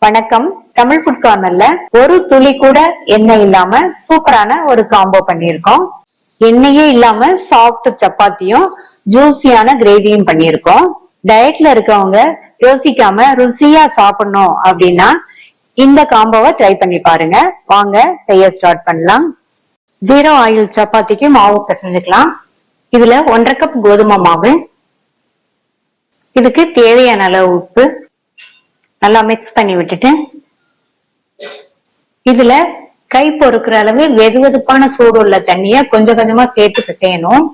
வணக்கம். தமிழ் ஃபுட் கார்னர்ல ஒரு துளி கூட எண்ணெய் இல்லாம சூப்பரான ஒரு காம்போ பண்ணிருக்கோம். எண்ணெயே இல்லாம சாஃப்ட் சப்பாத்தியும் ஜூசியான கிரேவியும் பண்ணிருக்கோம். டயட்ல இருக்கவங்க யோசிக்காம ருசியா சாப்பிடணும் அப்படின்னா இந்த காம்போவை ட்ரை பண்ணி பாருங்க. வாங்க செய்ய ஸ்டார்ட் பண்ணலாம். 0 ஆயில் சப்பாத்திக்கு மாவு பிசைஞ்சுக்கலாம். இதுல 1.5 கப் கோதுமை மாவு, இதுக்கு தேவையான அளவு உப்பு நல்லா மிக்ஸ் பண்ணி விட்டுட்டு இதுல கை பொறுக்கிற அளவு வெது வெதுப்பான சூடு உள்ள தண்ணிய கொஞ்சம் கொஞ்சமா சேர்த்து பிசையணும்.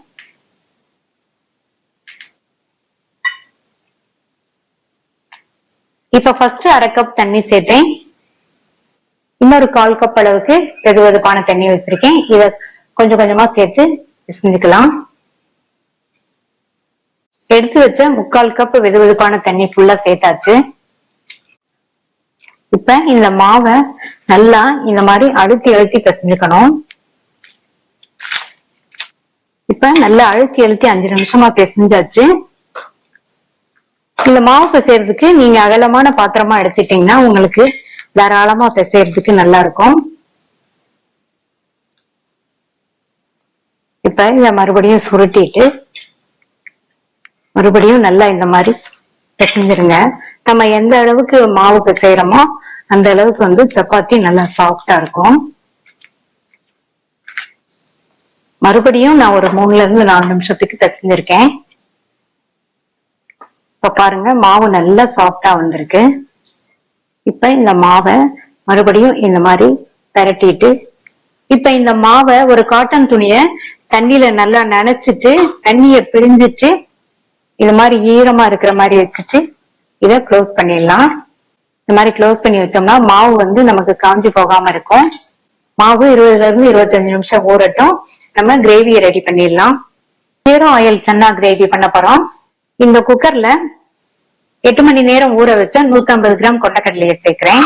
இப்ப ஃபர்ஸ்ட் 1/2 கப் தண்ணி சேர்த்தேன். இன்னொரு 1/4 கப் அளவுக்கு வெது வெதுப்பான தண்ணி வச்சிருக்கேன். இத கொஞ்சம் கொஞ்சமா சேர்த்து பிசைஞ்சுக்கலாம். எடுத்து வச்ச 3/4 கப் வெது வெதுப்பான தண்ணி ஃபுல்லா சேர்த்தாச்சு. இப்ப இந்த மாவை நல்லா இந்த மாதிரி அழுத்தி அழுத்தி பிசைஞ்சுக்கணும். இப்ப நல்லா அழுத்தி அழுத்தி 5 நிமிஷமா பிசைஞ்சாச்சு. இந்த மாவு பிசைறதுக்கு நீங்க அகலமான பாத்திரமா எடுத்துட்டீங்கன்னா உங்களுக்கு தாராளமா பிசைறதுக்கு நல்லா இருக்கும். இப்ப இத மறுபடியும் சுருட்டிட்டு மறுபடியும் நல்லா இந்த மாதிரி பிசைஞ்சிருங்க. நம்ம எந்த அளவுக்கு மாவு பிசைறோமோ அந்த அளவுக்கு சப்பாத்தி நல்லா சாஃப்டா இருக்கும். மறுபடியும் நான் ஒரு 3ல இருந்து 4 நிமிஷத்துக்கு பிசைஞ்சிருக்கேன். இப்ப பாருங்க மாவு நல்லா சாஃப்டா வந்திருக்கு. இப்ப இந்த மாவை மறுபடியும் இந்த மாதிரி பிரட்டிட்டு இப்ப இந்த மாவை ஒரு காட்டன் துணிய தண்ணியில நல்லா நனைச்சிட்டு தண்ணிய பிழிஞ்சிட்டு இது மாதிரி ஈரமா இருக்கிற மாதிரி வச்சுட்டு இத க்ளோஸ் பண்ணிடலாம். இந்த மாதிரி க்ளோஸ் பண்ணி வச்சோம்னா மாவு நமக்கு காஞ்சி போகாம இருக்கும். மாவு 20ல இருந்து 25 நிமிஷம் ஊறட்டும். நம்ம கிரேவியை ரெடி பண்ணிடலாம். 0 ஆயில் சன்னா கிரேவி பண்ண போறோம். இந்த குக்கர்ல 8 மணி நேரம் ஊற வச்ச 150 கிராம் கொண்டக்கடலையை சேர்க்கிறேன்.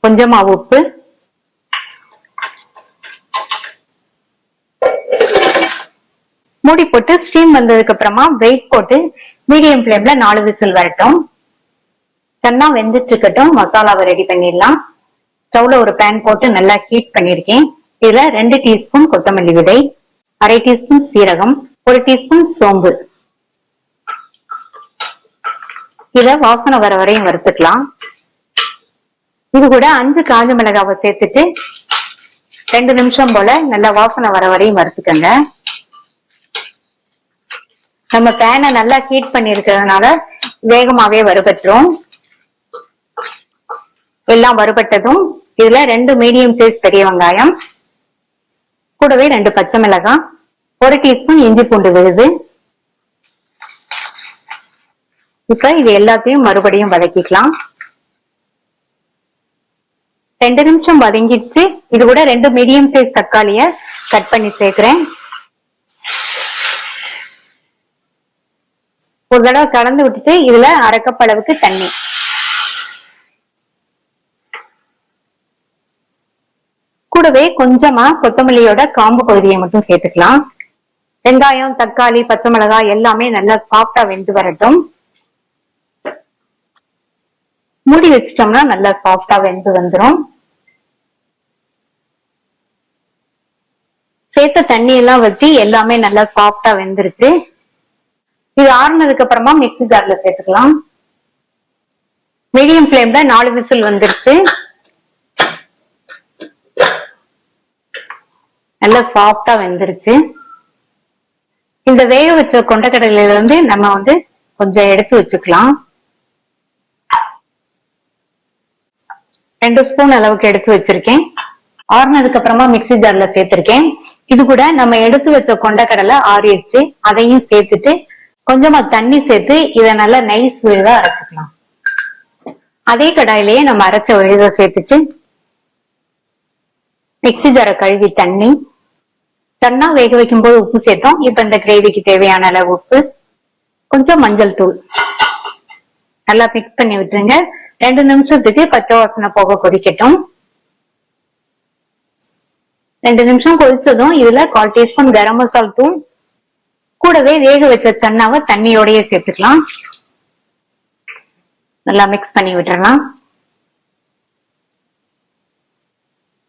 கொஞ்சமா உப்பு, மூடி போட்டு ஸ்டீம் வந்ததுக்கு அப்புறமா வெயிட் போட்டு மீடியம் ஃபிளேம்ல 4 விசில் வரட்டும். சன்னா வெந்துட்டு இருக்கட்டும். மசாலாவை ரெடி பண்ணிடலாம். ஸ்டவ்ல ஒரு பேன் போட்டு நல்லா ஹீட் பண்ணிருக்கேன். இதுல 2 டீஸ்பூன் கொத்தமல்லி விதை, 1/2 டீஸ்பூன் சீரகம், 1 டீஸ்பூன் சோம்பு, இத வாசனை வர வரையும் வறுத்துக்கலாம். இது கூட 5 காஞ்ச மிளகாவை சேர்த்துட்டு 2 நிமிஷம் போல நல்லா வாசனை வர வரையும் வறுத்துக்கங்க. நம்ம பேனை நல்லா ஹீட் பண்ணி இருக்கிறதுனால வேகமாவே வறுபட்டுரும். எல்லாம் வறுபட்டதும் இதுல 2 மீடியம் சைஸ் பெரிய வெங்காயம், கூடவே 2 பச்சை மிளகாய், 1 டீஸ்பூன் இஞ்சி பூண்டு விழுது. இப்ப இது எல்லாத்தையும் மறுபடியும் வதக்கிக்கலாம். 2 நிமிஷம் வதங்கிடுச்சு. இது கூட 2 மீடியம் சைஸ் தக்காளிய கட் பண்ணி சேர்க்கிறேன். ஒரு தடவை கலந்து விட்டுட்டு இதுல 1/2 கப் அளவுக்கு தண்ணி, கூடவே கொஞ்சமா கொத்தமல்லியோட காம்பு பகுதியை மட்டும் சேர்த்துக்கலாம். வெங்காயம், தக்காளி, பச்சை மிளகாய் எல்லாமே நல்லா சாஃப்டா வெந்து வரட்டும். மூடி வச்சிட்டோம்னா நல்லா சாஃப்டா வெந்து வந்துடும். சேர்த்த தண்ணி எல்லாம் வச்சு எல்லாமே நல்லா சாஃப்டா வெந்துருச்சு. இது ஆறுனதுக்கு அப்புறமா மிக்ஸி ஜார்ல சேர்த்துக்கலாம். மீடியம் ஃபிளேம்ல 4 விசில் வந்துருச்சு. நல்லா சாஃப்டா வெந்துருச்சு. இந்த வேக வச்ச கொண்டக்கடலையில இருந்து நம்ம கொஞ்சம் எடுத்து வச்சுக்கலாம். 2 ஸ்பூன் அளவுக்கு எடுத்து வச்சிருக்கேன். ஆறுனதுக்கு அப்புறமா மிக்ஸி ஜார்ல சேர்த்திருக்கேன். இது கூட நம்ம எடுத்து வச்ச கொண்டக்கடலை ஆறிடுச்சு. அதையும் சேர்த்துட்டு கொஞ்சமா தண்ணி சேர்த்து இத நல்லா நைஸ் விழுதா அரைச்சுக்கலாம். அதே கடாயிலேயே நம்ம அரைச்ச விழுத சேர்த்துட்டு மிக்ஸி ஜாரை கழுவி தண்ணி, சன்னா வேக வைக்கும் போது உப்பு சேர்த்தோம். இப்ப இந்த கிரேவிக்கு தேவையான அளவு உப்பு, கொஞ்சம் மஞ்சள் தூள் நல்லா மிக்ஸ் பண்ணி விட்டுருங்க. 2 நிமிஷத்துக்கு பச்சை வாசனை போக கொதிக்கட்டும். 2 நிமிஷம் கொதிச்சதும் இதுல 1/4 டீஸ்பூன் கரம் மசாலா தூள், கூடவே வேக வச்ச சன்னாவை தண்ணியோடய சேர்த்துக்கலாம். நல்லா மிக்ஸ் பண்ணி விட்டுறலாம்.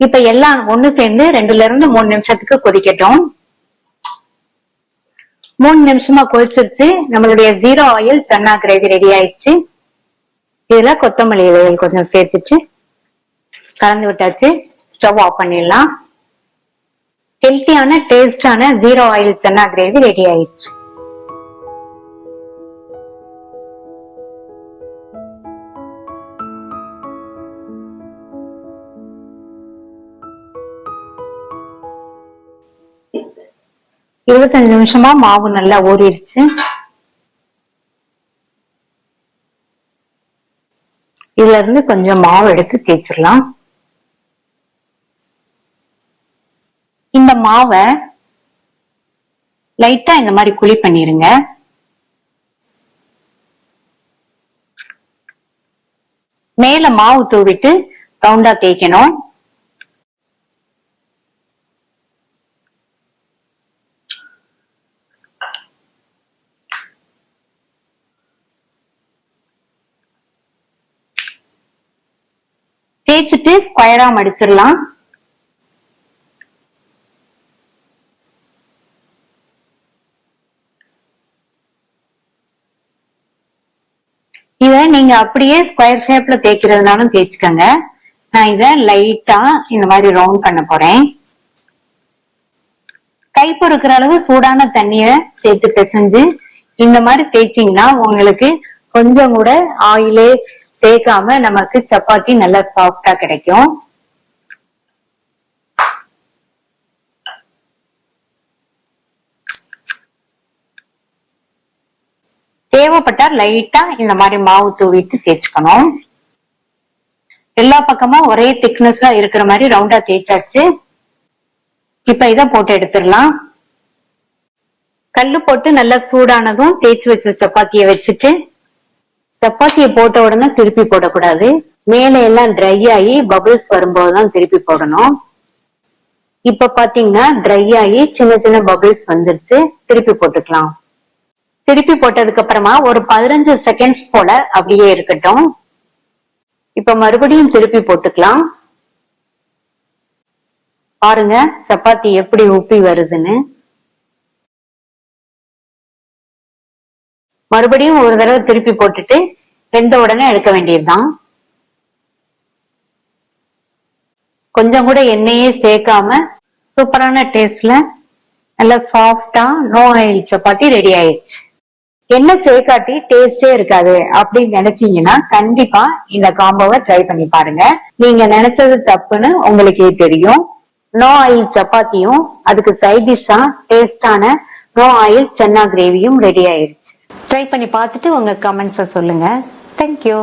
இப்ப எல்லாம் ஒண்ணு சேர்ந்து 2ல இருந்து 3 நிமிஷத்துக்கு கொதிக்கட்டும். 3 நிமிஷமா கொதிச்சிருச்சு. நம்மளுடைய 0 ஆயில் சன்னா கிரேவி ரெடி ஆயிடுச்சு. இதுல கொத்தமல்லி இலைகள் கொஞ்சம் சேர்த்துட்டு கலந்து விட்டாச்சு. ஸ்டவ் ஆஃப் பண்ணிடலாம். ஹெல்த்தியான டேஸ்டான 0 ஆயில் சன்னா கிரேவி ரெடி ஆயிடுச்சு. இருபத்தஞ்சு நிமிஷமா மாவு நல்லா ஊறிடுச்சு. இதுல இருந்து கொஞ்சம் மாவு எடுத்து தேய்ச்சிடலாம். இந்த மாவை லைட்டா இந்த மாதிரி குழி பண்ணிருங்க. மேல மாவு தூவிட்டு ரவுண்டா தேய்க்கணும். தேய்ச்சிட்டு ஸ்கொயரா மடிச்சிடலாம். இத நீங்க அப்படியே ஸ்கொயர் ஷேப்ல தேய்க்கிறதுனாலும் தேய்ச்சிக்கங்க. நான் இத லைட்டா இந்த மாதிரி ரவுண்ட் பண்ண போறேன். கை பொறுக்கிற அளவு சூடான தண்ணிய சேர்த்து பிசைஞ்சு இந்த மாதிரி தேய்ச்சிங்கன்னா உங்களுக்கு கொஞ்சம் கூட ஆயிலே சேர்க்காம நமக்கு சப்பாத்தி நல்லா சாஃப்டா கிடைக்கும். தேவைப்பட்டா லைட்டா இந்த மாதிரி மாவு தூவிட்டு தேய்ச்சிக்கணும். எல்லா பக்கமும் ஒரே திக்னஸா இருக்கிற மாதிரி ரவுண்டா தேய்ச்சாச்சு. இப்ப இத போட்டு எடுத்துடலாம். கல்லு போட்டு நல்லா சூடானதும் தேய்ச்சி வச்ச சப்பாத்திய வச்சுட்டு சப்பாத்திய போட்ட உடனே திருப்பி போடக்கூடாது. மேல எல்லாம் ட்ரை ஆகி பபிள்ஸ் வரும்போதுதான் திருப்பி போடணும். இப்ப பாத்தீங்கன்னா ட்ரை ஆகி சின்ன சின்ன பபிள்ஸ் வந்துருச்சு. திருப்பி போட்டுக்கலாம். திருப்பி போட்டதுக்கு அப்புறமா ஒரு 15 செகண்ட்ஸ் போல அப்படியே இருக்கட்டும். இப்ப மறுபடியும் திருப்பி போட்டுக்கலாம். பாருங்க சப்பாத்தி எப்படி உப்பி வருதுன்னு. மறுபடியும் ஒரு தடவை திருப்பி போட்டுட்டு வெந்த உடனே எடுக்க வேண்டியதுதான். கொஞ்சம் கூட எண்ணெயே சேர்க்காம சூப்பரான டேஸ்ட்ல நல்லா சாஃப்டா நோ ஆயில் சப்பாத்தி ரெடி ஆயிடுச்சு. எண்ணெய் சேர்க்காட்டி டேஸ்டே இருக்காது அப்படின்னு நினைச்சீங்கன்னா கண்டிப்பா இந்த காம்போவை ட்ரை பண்ணி பாருங்க. நீங்க நினைச்சது தப்புன்னு உங்களுக்கே தெரியும். நோ ஆயில் சப்பாத்தியும் அதுக்கு சைட் டிஷ்ஷா டேஸ்டான நோ ஆயில் சன்னா கிரேவியும் ரெடி ஆயிடுச்சு. ட்ரை பண்ணி பார்த்துட்டு உங்க கமெண்ட்ஸை சொல்லுங்க. தேங்க்யூ.